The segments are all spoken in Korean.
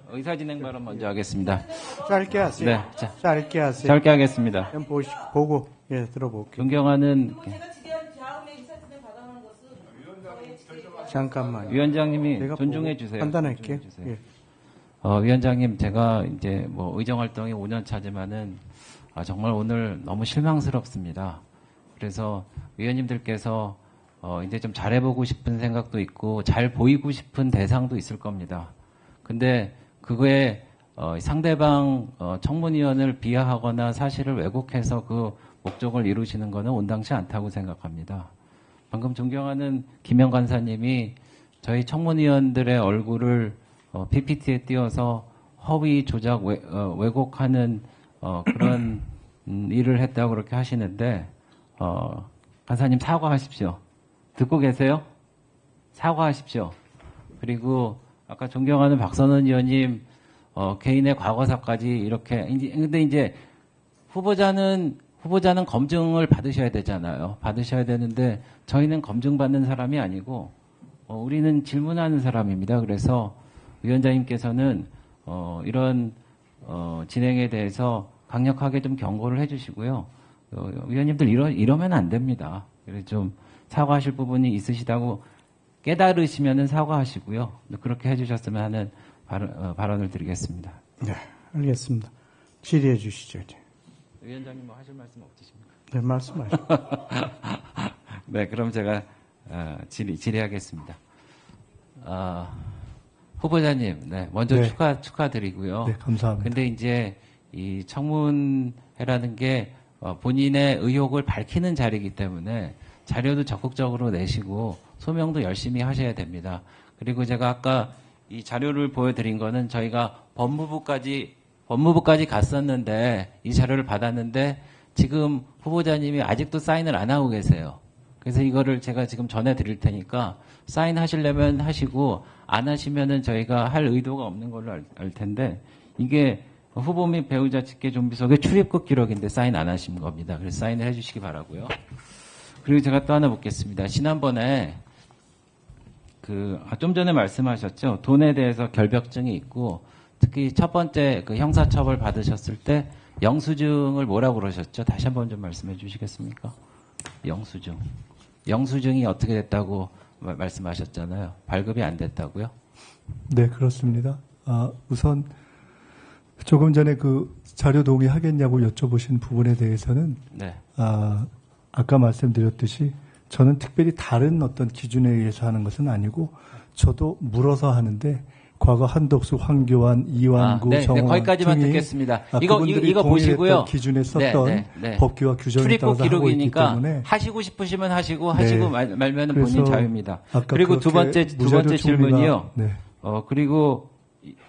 의사진행 발언 먼저 하겠습니다. 짧게 하세요. 네, 자, 짧게 하세요. 짧게 하겠습니다. 좀 보고 예 들어볼게요. 존경하는 제가 지금 다음에 의사진행 받아가는 것은 잠깐만요. 위원장님이 내가 존중해 보고 주세요. 판단할게요. 존중해 주세요. 예. 위원장님, 제가 이제 뭐 의정 활동이 5년 차지만은 정말 오늘 너무 실망스럽습니다. 그래서 위원님들께서 이제 좀 잘해보고 싶은 생각도 있고 잘 보이고 싶은 대상도 있을 겁니다. 근데 그거에 상대방 청문위원을 비하하거나 사실을 왜곡해서 그 목적을 이루시는 것은 온당치 않다고 생각합니다. 방금 존경하는 김영 간사님이 저희 청문위원들의 얼굴을 PPT에 띄워서 허위 조작 왜곡하는 그런 일을 했다고 그렇게 하시는데 간사님 사과하십시오. 듣고 계세요? 사과하십시오. 그리고 아까 존경하는 박선원 의원님 개인의 과거사까지 이렇게 근데 이제 후보자는 검증을 받으셔야 되잖아요. 받으셔야 되는데 저희는 검증받는 사람이 아니고 우리는 질문하는 사람입니다. 그래서 위원장님께서는 이런 진행에 대해서 강력하게 좀 경고를 해주시고요. 위원님들 이러면 안 됩니다. 그래서 좀 사과하실 부분이 있으시다고 깨달으시면은 사과하시고요. 그렇게 해주셨으면 하는 발언을 드리겠습니다. 네, 알겠습니다. 질의해 주시죠. 이제. 위원장님 뭐 하실 말씀 없으십니까? 네, 말씀하시죠. 네, 그럼 제가 질의하겠습니다. 후보자님, 네, 먼저 네. 축하드리고요. 네, 감사합니다. 근데 이제 이 청문회라는 게 본인의 의혹을 밝히는 자리이기 때문에 자료도 적극적으로 내시고 소명도 열심히 하셔야 됩니다. 그리고 제가 아까 이 자료를 보여드린 거는 저희가 법무부까지 갔었는데 이 자료를 받았는데 지금 후보자님이 아직도 사인을 안 하고 계세요. 그래서 이거를 제가 지금 전해드릴 테니까 사인하시려면 하시고 안 하시면은 저희가 할 의도가 없는 걸로 알 텐데 이게 후보 및 배우자 직계 좀비속의 출입국 기록인데 사인 안 하신 겁니다. 그래서 사인을 해주시기 바라고요. 그리고 제가 또 하나 묻겠습니다. 지난번에 좀 전에 말씀하셨죠. 돈에 대해서 결벽증이 있고 특히 첫 번째 그 형사처벌 받으셨을 때 영수증을 뭐라고 그러셨죠? 다시 한번 좀 말씀해 주시겠습니까? 영수증. 영수증이 어떻게 됐다고 말씀하셨잖아요. 발급이 안 됐다고요? 네, 그렇습니다. 우선 조금 전에 그 자료 동의하겠냐고 여쭤보신 부분에 대해서는 네. 아까 말씀드렸듯이 저는 특별히 다른 어떤 기준에 의해서 하는 것은 아니고 저도 물어서 하는데 과거 한덕수, 황교안, 이완구, 네, 정호원 거기까지만 등이 듣겠습니다. 그분들이 이거 보시고요. 기준에 썼던 네. 법규와 규정에 출입국 따라서 하고 있기 기록이니까 때문에 하시고 싶으시면 하시고 네. 하시고 말면은 본인 자유입니다. 그리고 두 번째 질문이요. 네. 그리고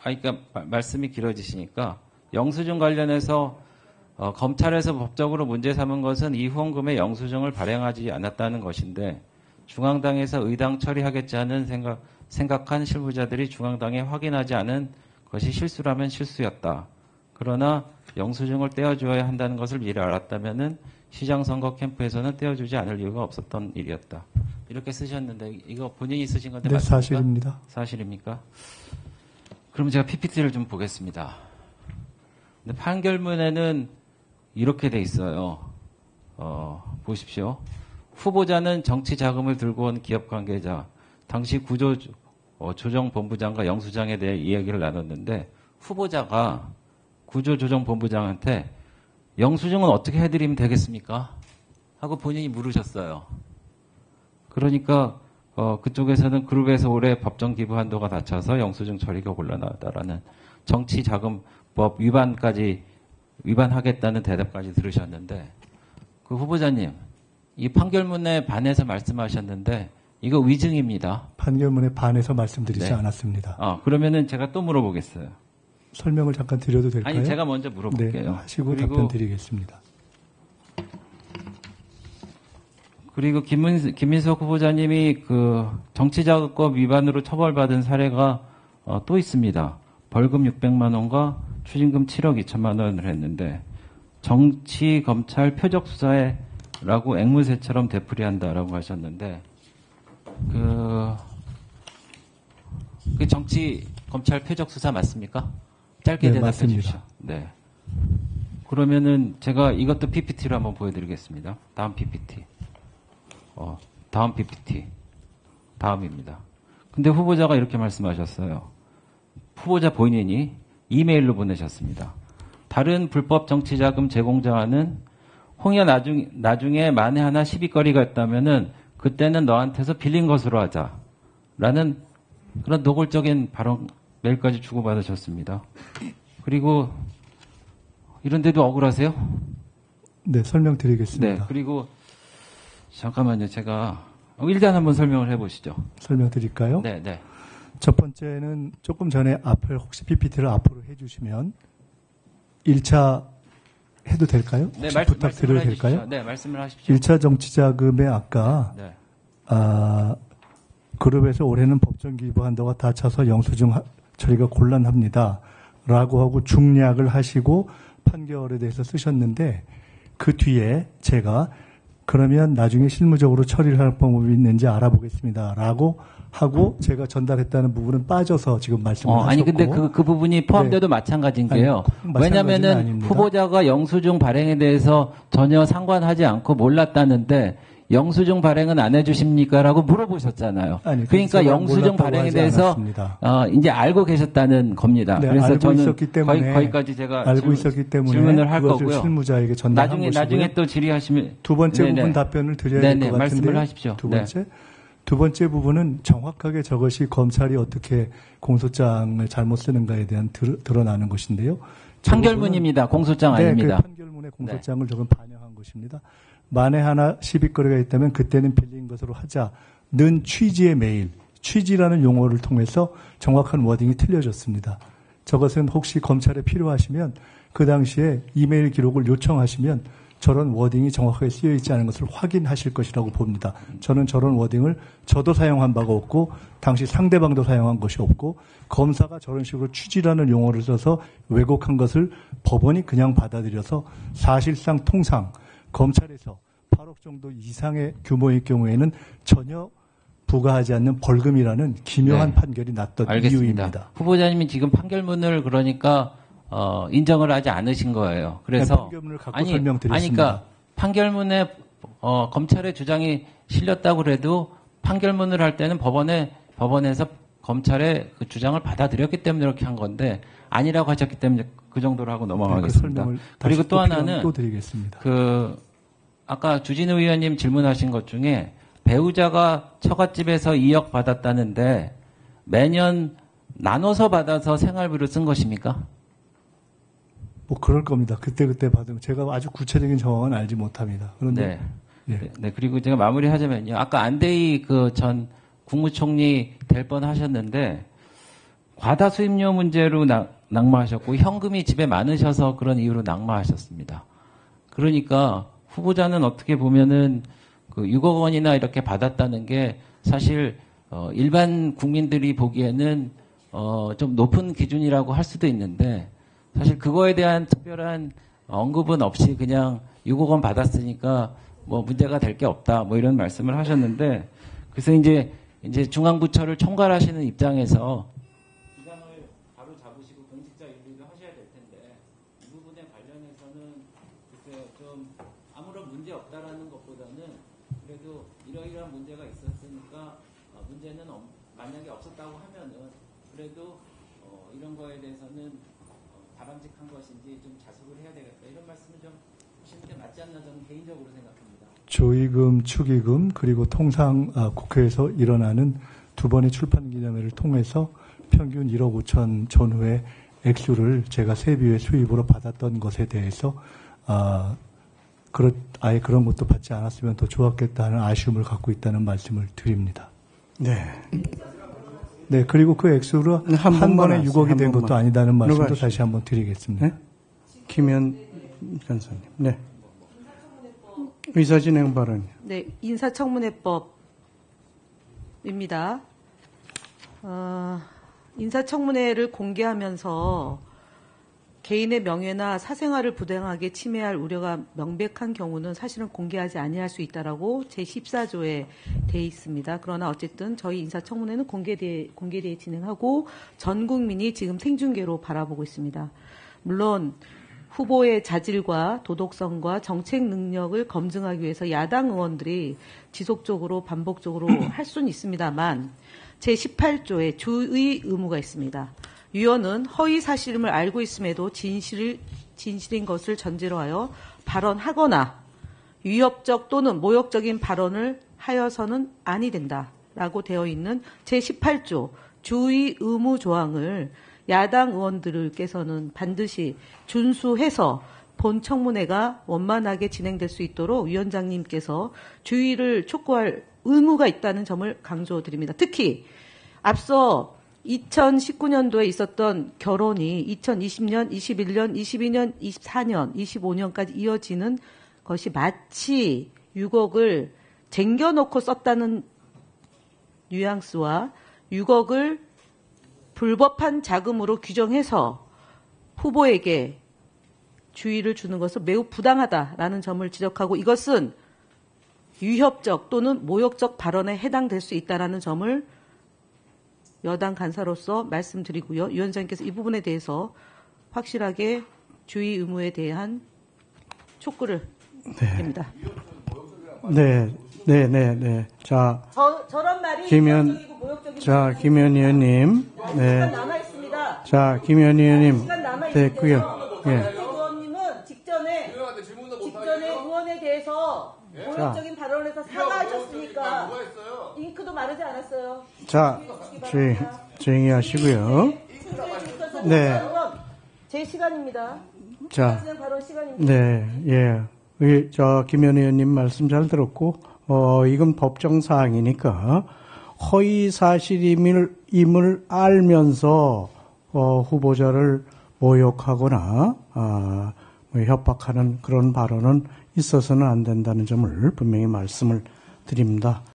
그러니까 말씀이 길어지시니까 영수증 관련해서 검찰에서 법적으로 문제 삼은 것은 이 후원금의 영수증을 발행하지 않았다는 것인데 중앙당에서 의당 처리하겠지 않은 생각한 실무자들이 중앙당에 확인하지 않은 것이 실수라면 실수였다. 그러나 영수증을 떼어줘야 한다는 것을 미리 알았다면은 시장 선거 캠프에서는 떼어주지 않을 이유가 없었던 일이었다. 이렇게 쓰셨는데 이거 본인이 쓰신 건데 네, 맞습니까? 사실입니다. 사실입니까? 그럼 제가 PPT를 좀 보겠습니다. 근데 판결문에는 이렇게 돼 있어요. 보십시오. 후보자는 정치 자금을 들고 온 기업 관계자, 당시 구조조정본부장과 영수장에 대해 이야기를 나눴는데 후보자가 구조조정본부장한테 영수증은 어떻게 해드리면 되겠습니까? 하고 본인이 물으셨어요. 그러니까 그쪽에서는 그룹에서 올해 법정 기부 한도가 낮춰서 영수증 처리가 곤란하다라는 정치자금법 위반하겠다는 대답까지 들으셨는데 그 후보자님 이 판결문에 반해서 말씀하셨는데 이거 위증입니다. 판결문에 반해서 말씀드리지 네. 않았습니다. 그러면은 제가 또 물어보겠어요. 설명을 잠깐 드려도 될까요? 아니 제가 먼저 물어볼게요. 네, 하시고 그리고 답변 드리겠습니다. 그리고 김민석 후보자님이 그 정치자금법 위반으로 처벌받은 사례가 또 있습니다. 벌금 600만 원과 추징금 7억 2천만 원을 했는데 정치 검찰 표적 수사에라고 앵무새처럼 되풀이한다라고 하셨는데 그 정치 검찰 표적 수사 맞습니까? 짧게 네, 대답해 맞습니다. 주십시오. 네. 그러면은 제가 이것도 PPT로 한번 보여드리겠습니다. 다음 PPT. 다음 PPT. 다음입니다. 근데 후보자가 이렇게 말씀하셨어요. 후보자 본인이 이메일로 보내셨습니다. 다른 불법 정치자금 제공자와는 홍여 나중에 만에 하나 시비거리가 있다면은 그때는 너한테서 빌린 것으로 하자. 라는 그런 노골적인 발언 메일까지 주고받으셨습니다. 그리고 이런데도 억울하세요? 네, 설명드리겠습니다. 네. 그리고 잠깐만요. 제가 일단 한번 설명을 해보시죠. 설명드릴까요? 네, 네. 첫 번째는 조금 전에 앞을 혹시 PPT를 앞으로 해주시면 1차 해도 될까요? 네, 혹시 부탁드려도 될까요? 네, 말씀을 하십시오. 1차 정치자금에 아까 네. 그룹에서 올해는 법정 기부 한도가 다 차서 영수증 처리가 곤란합니다. 라고 하고 중략을 하시고 판결에 대해서 쓰셨는데 그 뒤에 제가 그러면 나중에 실무적으로 처리를 할 방법이 있는지 알아보겠습니다. 라고 하고 제가 전달했다는 부분은 빠져서 지금 말씀을 하셨고. 아니 근데 그 부분이 포함돼도 네. 마찬가지인 게요. 아니, 왜냐면은 아닙니다. 후보자가 영수증 발행에 대해서 전혀 상관하지 않고 몰랐다는데 영수증 발행은 안 해주십니까? 라고 물어보셨잖아요. 아니, 그러니까 제가 영수증 몰랐다고 발행에 하지 대해서 않았습니다. 이제 알고 계셨다는 겁니다. 네, 그래서 알고 저는 있었기 때문에 거기까지 제가 알고 있었기 때문에 질문을 할 그것을 거고요. 실무자에게 전달한 것이고요. 나중에 또 질의하시면 두 번째 네네. 부분 답변을 드려야 될 네네, 것 같은데 말씀을 하십시오. 두 번째 부분은 정확하게 저것이 검찰이 어떻게 공소장을 잘못 쓰는가에 대한 드러나는 것인데요. 판결문입니다. 공소장 네, 아닙니다. 그 판결문의 공소장을 조금 반영한 것입니다. 만에 하나 시비거리가 있다면 그때는 빌린 것으로 하자는 취지의 메일, 취지라는 용어를 통해서 정확한 워딩이 틀려졌습니다. 저것은 혹시 검찰에 필요하시면 그 당시에 이메일 기록을 요청하시면 저런 워딩이 정확하게 쓰여 있지 않은 것을 확인하실 것이라고 봅니다. 저는 저런 워딩을 저도 사용한 바가 없고 당시 상대방도 사용한 것이 없고 검사가 저런 식으로 취지라는 용어를 써서 왜곡한 것을 법원이 그냥 받아들여서 사실상 통상 검찰에서 8억 정도 이상의 규모의 경우에는 전혀 부과하지 않는 벌금이라는 기묘한 네. 판결이 났던 알겠습니다. 이유입니다. 후보자님이 지금 판결문을 그러니까 인정을 하지 않으신 거예요. 그래서 판결문을 갖고 설명드렸습니다. 그러니까 판결문에 검찰의 주장이 실렸다고 그래도 판결문을 할 때는 법원에서 검찰의 그 주장을 받아들였기 때문에 이렇게 한 건데 아니라고 하셨기 때문에 그 정도로 하고 넘어가겠습니다. 그리고 또 하나는 또 드리겠습니다. 아까 주진우 의원님 질문하신 것 중에 배우자가 처갓집에서 2억 받았다는데 매년 나눠서 받아서 생활비로 쓴 것입니까? 뭐 그럴 겁니다. 그때 받으면 제가 아주 구체적인 정황은 알지 못합니다. 그런데 네. 그리고 제가 마무리하자면요. 아까 안대희 그 전 국무총리 될 뻔하셨는데 과다 수입료 문제로 낙마하셨고 현금이 집에 많으셔서 그런 이유로 낙마하셨습니다. 그러니까 후보자는 어떻게 보면은 그 6억 원이나 이렇게 받았다는 게 사실 일반 국민들이 보기에는 좀 높은 기준이라고 할 수도 있는데 사실 그거에 대한 특별한 언급은 없이 그냥 6억 원 받았으니까 뭐 문제가 될 게 없다 뭐 이런 말씀을 하셨는데 그래서 이제 중앙부처를 총괄하시는 입장에서 기강을 바로 잡으시고 공직자 윤리도 하셔야 될 텐데 이 부분에 관련해서는 글쎄요 좀 아무런 문제 없다라는 것보다는 그래도 이러이러한 문제가 있었으니까 문제는 만약에 없었다고 하면은 그래도 이런 거에 대해서는 바람직한 것인지 좀 자숙을 해야 되겠다 이런 말씀을 좀 하시는 게 맞지 않나 저는 개인적으로 생각합니다. 조의금, 축의금 그리고 통상 국회에서 일어나는 두 번의 출판기념회를 통해서 평균 1억 5천 전후의 액수를 제가 세비의 수입으로 받았던 것에 대해서 아예 그런 것도 받지 않았으면 더 좋았겠다는 아쉬움을 갖고 있다는 말씀을 드립니다. 네. 네, 그리고 그 액수로 한 번에 6억이 된 것도 아니다는 말씀도 다시 한번 드리겠습니다. 네? 김현 간사님. 네. 의사진행 발언. 네, 인사청문회법입니다. 인사청문회를 공개하면서 개인의 명예나 사생활을 부당하게 침해할 우려가 명백한 경우는 사실은 공개하지 아니할 수 있다라고 제14조에 돼 있습니다. 그러나 어쨌든 저희 인사청문회는 공개대회 진행하고 전 국민이 지금 생중계로 바라보고 있습니다. 물론 후보의 자질과 도덕성과 정책 능력을 검증하기 위해서 야당 의원들이 지속적으로 반복적으로 할 수는 있습니다만 제18조에 주의 의무가 있습니다. 위원은 허위 사실임을 알고 있음에도 진실인 것을 전제로 하여 발언하거나 위협적 또는 모욕적인 발언을 하여서는 아니 된다라고 되어 있는 제18조 주의 의무 조항을 야당 의원들께서는 반드시 준수해서 본 청문회가 원만하게 진행될 수 있도록 위원장님께서 주의를 촉구할 의무가 있다는 점을 강조드립니다. 특히 앞서 2019년도에 있었던 결혼이 2020년, 21년, 22년, 24년, 25년까지 이어지는 것이 마치 6억을 쟁겨놓고 썼다는 뉘앙스와 6억을 불법한 자금으로 규정해서 후보에게 주의를 주는 것은 매우 부당하다라는 점을 지적하고 이것은 위협적 또는 모욕적 발언에 해당될 수 있다는 점을 여당 간사로서 말씀드리고요. 위원장님께서 이 부분에 대해서 확실하게 주의 의무에 대한 촉구를 드립니다. 네. 자, 저런 말이 김현, 위협적이고 모욕적인 자, 김현 의원님. 시간 네. 남아 있습니다. 자, 김현 의원님. 시간 남아 됐고요. 있는데요. 예. 의원님은 직전에 의원에 대해서 모욕적인 발언을 해서 사과하셨으니까 잉크도 마르지 않았어요. 자, 조용히 하시고요. 네. 제 시간입니다. 자, 진행 발언 시간입니다. 네, 예. 김현 의원님 말씀 잘 들었고, 이건 법정 사항이니까, 허위 사실임을 알면서, 후보자를 모욕하거나, 협박하는 그런 발언은 있어서는 안 된다는 점을 분명히 말씀을 드립니다.